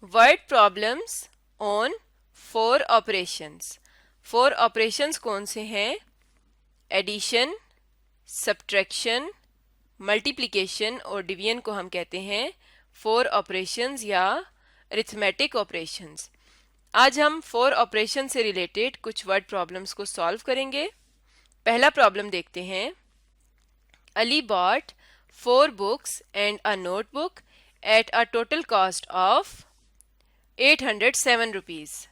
Word problems on 4 operations. 4 operations कौन से हैं? एडिशन, सब्ट्रैक्शन, मल्टीप्लिकेशन और डिवीजन को हम कहते हैं 4 ऑपरेशंस या अरिथमेटिक ऑपरेशंस। आज हम 4 ऑपरेशन से रिलेटेड कुछ वर्ड प्रॉब्लम्स को सॉल्व करेंगे। पहला प्रॉब्लम देखते हैं। Ali bought 4 books and a notebook at a total cost of 807 rupees.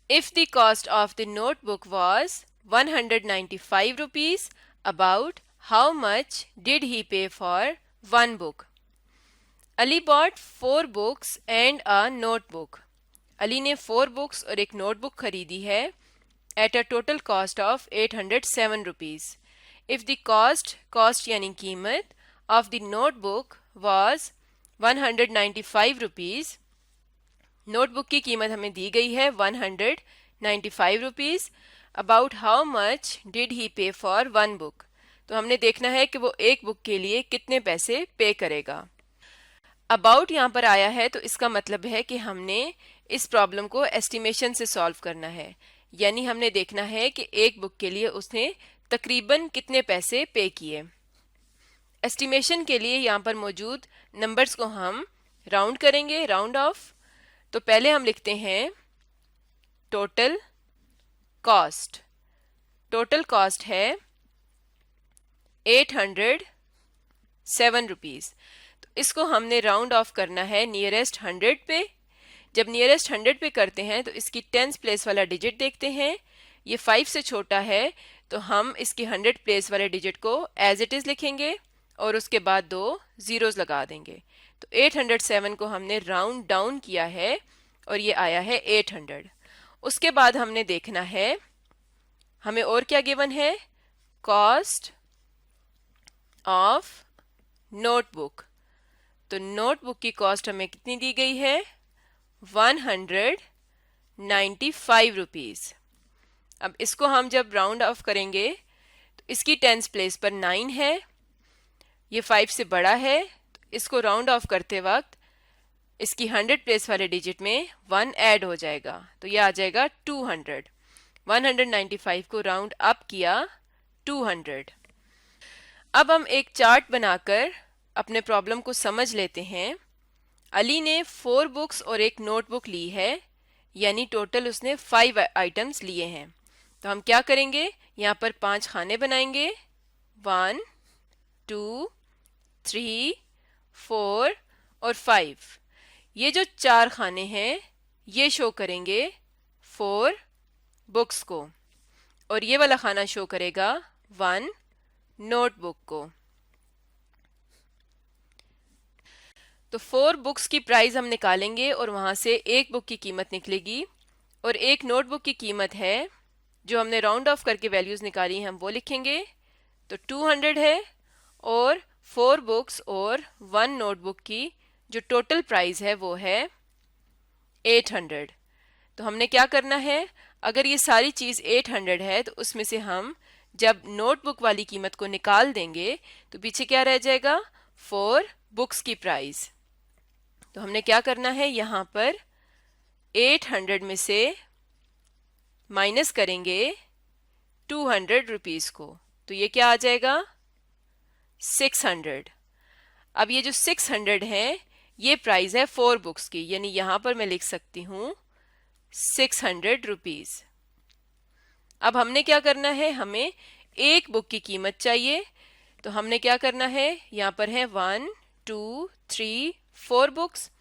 If the cost of the notebook was 195 rupees, about how much did he pay for one book? Ali bought 4 books and a notebook. Ali ने 4 books और एक notebook खरीदी है at a total cost of 807 rupees. If the cost यानी कीमत of the notebook was 195 rupees, notebook की कीमत हमें दी गई है 195 rupees. About how much did he पे फॉर वन बुक, तो हमने देखना है कि वो एक बुक के लिए कितने पैसे पे करेगा। अबाउट यहाँ पर आया है तो इसका मतलब है कि हमने इस प्रॉब्लम को एस्टिमेशन से सॉल्व करना है, यानी हमने देखना है कि एक बुक के लिए उसने तकरीबन कितने पैसे पे किए। एस्टिमेशन के लिए यहाँ पर मौजूद नंबर्स को हम राउंड करेंगे, राउंड ऑफ। तो पहले हम लिखते हैं टोटल कॉस्ट। टोटल कॉस्ट है 807 रुपीज़। तो इसको हमने राउंड ऑफ करना है नियरेस्ट 100 पे। जब नियरेस्ट 100 पे करते हैं तो इसकी टेंस प्लेस वाला डिजिट देखते हैं, ये 5 से छोटा है तो हम इसकी 100 प्लेस वाले डिजिट को एज इट इज़ लिखेंगे और उसके बाद 2 ज़ीरोज़ लगा देंगे। तो 807 को हमने राउंड डाउन किया है और ये आया है 800। उसके बाद हमने देखना है हमें और क्या गिवन है, कॉस्ट ऑफ नोटबुक। तो नोटबुक की कॉस्ट हमें कितनी दी गई है, 195 रुपीज़। अब इसको हम जब राउंड ऑफ करेंगे तो इसकी टेंस प्लेस पर 9 है, ये 5 से बड़ा है, तो इसको राउंड ऑफ करते वक्त इसकी 100 प्लेस वाले डिजिट में 1 ऐड हो जाएगा, तो ये आ जाएगा 200। 195 को राउंड अप किया 200। अब हम एक चार्ट बनाकर अपने प्रॉब्लम को समझ लेते हैं। अली ने 4 बुक्स और एक नोटबुक ली है, यानी टोटल उसने 5 आइटम्स लिए हैं। तो हम क्या करेंगे, यहाँ पर 5 खाने बनाएंगे, 1 2 3 4 और 5। ये जो 4 खाने हैं ये शो करेंगे 4 बुक्स को और ये वाला खाना शो करेगा 1 नोटबुक को। तो 4 बुक्स की प्राइस हम निकालेंगे और वहाँ से एक बुक की कीमत निकलेगी और एक नोटबुक की कीमत है जो हमने राउंड ऑफ करके वैल्यूज़ निकाली हैं हम वो लिखेंगे। तो 200 है और 4 बुक्स और 1 नोटबुक की जो टोटल प्राइस है वो है 800। तो हमने क्या करना है, अगर ये सारी चीज़ 800 है तो उसमें से हम जब नोटबुक वाली कीमत को निकाल देंगे तो पीछे क्या रह जाएगा, 4 बुक्स की प्राइस। तो हमने क्या करना है, यहाँ पर 800 में से माइनस करेंगे 200 रुपीज़ को, तो ये क्या आ जाएगा 600। अब ये जो 600 है ये प्राइस है 4 बुक्स की, यानी यहाँ पर मैं लिख सकती हूँ 600 रुपीज़। अब हमने क्या करना है, हमें एक बुक की कीमत चाहिए। तो हमने क्या करना है, यहाँ पर है 1 2 3 4 बुक्स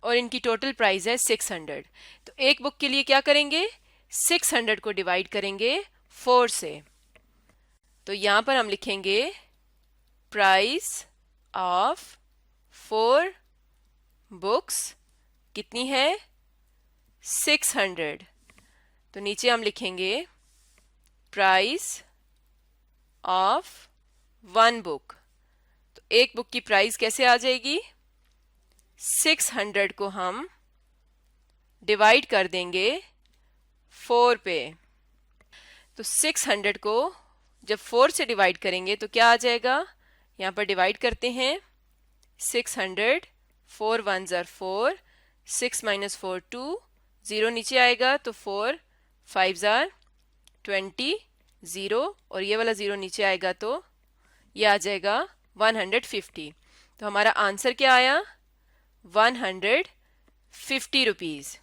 और इनकी टोटल प्राइस है 600। तो एक बुक के लिए क्या करेंगे, 600 को डिवाइड करेंगे 4 से। तो यहाँ पर हम लिखेंगे प्राइस ऑफ 4 बुक्स कितनी है, 600। तो नीचे हम लिखेंगे प्राइस ऑफ 1 बुक। तो एक बुक की प्राइस कैसे आ जाएगी, 600 को हम डिवाइड कर देंगे 4 पे। तो 600 को जब 4 से डिवाइड करेंगे तो क्या आ जाएगा, यहाँ पर डिवाइड करते हैं 600, 4 1s are 4, 6 माइनस 4 2, 0 नीचे आएगा तो 4 5 जार 20, 0 और ये वाला 0 नीचे आएगा तो ये आ जाएगा 150। तो हमारा आंसर क्या आया? 150 रुपीज़।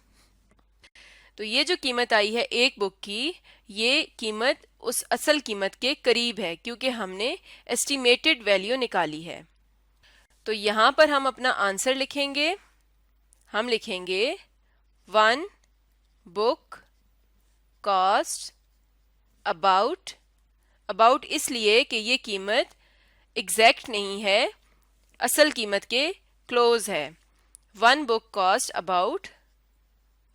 तो ये जो कीमत आई है एक बुक की, ये कीमत उस असल कीमत के करीब है क्योंकि हमने एस्टिमेटेड वैल्यू निकाली है। तो यहाँ पर हम अपना आंसर लिखेंगे। हम लिखेंगे 1 बुक कॉस्ट अबाउट इसलिए कि ये कीमत एग्जैक्ट नहीं है, असल कीमत के क्लोज है। 1 बुक कॉस्ट अबाउट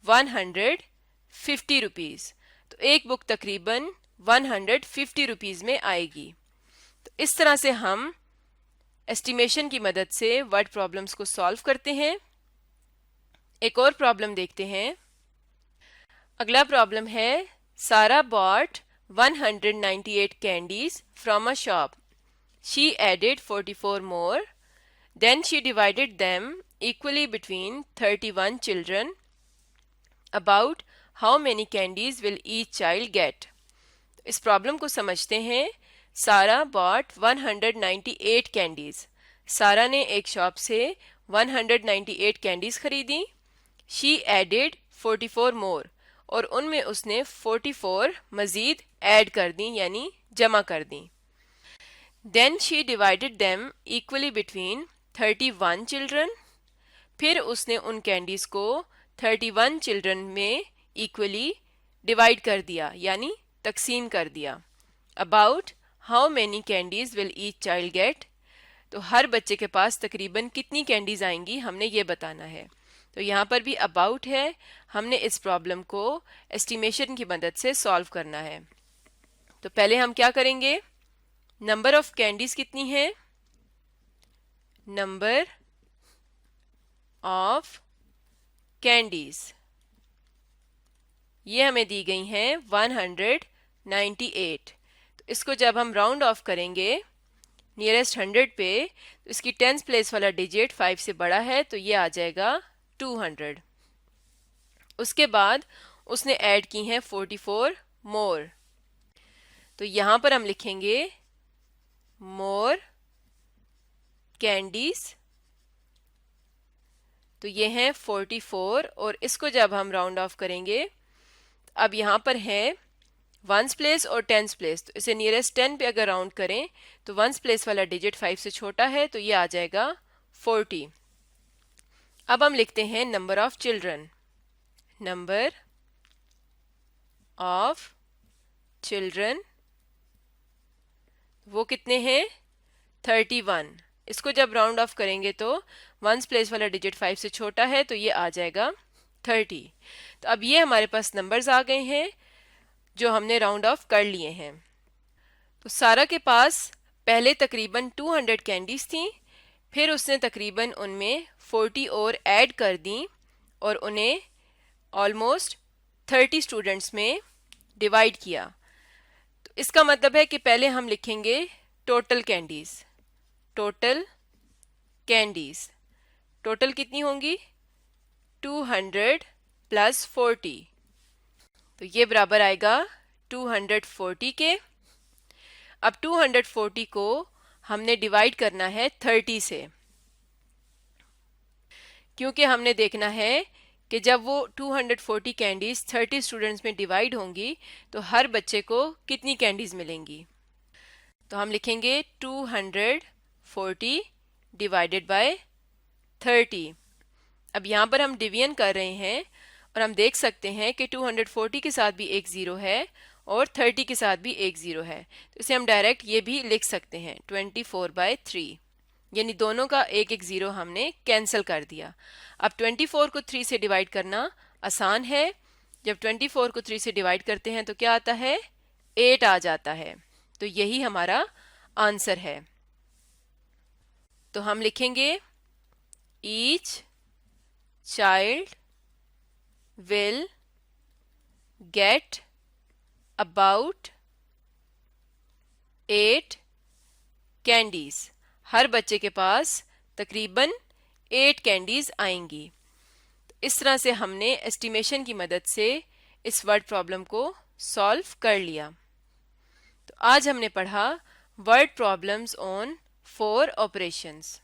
150 रुपीज़। तो एक बुक तकरीबन 150 रुपीज़ में आएगी। तो इस तरह से हम एस्टिमेशन की मदद से वर्ड प्रॉब्लम्स को सॉल्व करते हैं। एक और प्रॉब्लम देखते हैं। अगला प्रॉब्लम है Sara bought 198 candies from a shop. She added 44 more, then she divided them equally between 31 children. About how many candies will each child get. इस प्रॉब्लम को समझते हैं। सारा बॉट 198 कैंडीज। सारा ने एक शॉप से 198 कैंडीज खरीदी। शी एडेड 44 मोर, और उनमें उसने 44 मजीद ऐड कर दी यानी जमा कर दी। Then she divided them equally between 31 children. फिर उसने उन कैंडीज को 31 चिल्ड्रन में इक्वली डिवाइड कर दिया यानी तकसीम कर दिया। About how many candies will each child gate. तो हर बच्चे के पास तकरीबन कितनी कैंडीज आएंगी हमने ये बताना है। तो यहाँ पर भी अबाउट है, हमने इस प्रॉब्लम को एस्टिमेशन की मदद से सॉल्व करना है। तो पहले हम क्या करेंगे? नंबर ऑफ कैंडीज कितनी है? नंबर ऑफ कैंडीज ये हमें दी गई हैं 198। तो इसको जब हम राउंड ऑफ करेंगे नियरेस्ट 100 पे, तो इसकी 10th प्लेस वाला डिजिट 5 से बड़ा है तो ये आ जाएगा 200। उसके बाद उसने ऐड की हैं 44 मोर। तो यहाँ पर हम लिखेंगे मोर कैंडीज। तो ये हैं 44 और इसको जब हम राउंड ऑफ करेंगे, अब यहाँ पर है 1s प्लेस और 10s प्लेस। तो इसे नियरेस्ट 10 पे अगर राउंड करें तो 1s प्लेस वाला डिजिट 5 से छोटा है तो ये आ जाएगा 40। अब हम लिखते हैं number of children. Number of children वो कितने हैं? 31। इसको जब राउंड ऑफ करेंगे तो 1s प्लेस वाला डिजिट 5 से छोटा है तो ये आ जाएगा 30। तो अब ये हमारे पास नंबर्स आ गए हैं जो हमने राउंड ऑफ कर लिए हैं। तो सारा के पास पहले तकरीबन 200 कैंडीज थी, फिर उसने तकरीबन उनमें 40 और ऐड कर दी और उन्हें ऑलमोस्ट 30 स्टूडेंट्स में डिवाइड किया। तो इसका मतलब है कि पहले हम लिखेंगे total candies. Total candies total कितनी होंगी? 200 प्लस 40, तो ये बराबर आएगा 240 के। अब 240 को हमने डिवाइड करना है 30 से, क्योंकि हमने देखना है कि जब वो 240 कैंडीज 30 स्टूडेंट्स में डिवाइड होंगी तो हर बच्चे को कितनी कैंडीज मिलेंगी। तो हम लिखेंगे 240 डिवाइडेड बाय 30। अब यहाँ पर हम डिवीजन कर रहे हैं और हम देख सकते हैं कि 240 के साथ भी एक ज़ीरो है और 30 के साथ भी एक ज़ीरो है। तो इसे हम डायरेक्ट ये भी लिख सकते हैं 24/3, यानी दोनों का एक एक ज़ीरो हमने कैंसिल कर दिया। अब 24 को 3 से डिवाइड करना आसान है। जब 24 को 3 से डिवाइड करते हैं तो क्या आता है? 8 आ जाता है। तो यही हमारा आंसर है। तो हम लिखेंगे each child will get about 8 candies. हर बच्चे के पास तकरीबन 8 कैंडीज आएंगी। इस तरह से हमने एस्टिमेशन की मदद से इस वर्ड प्रॉब्लम को सॉल्व कर लिया। तो आज हमने पढ़ा वर्ड प्रॉब्लम्स ऑन 4 ऑपरेशंस।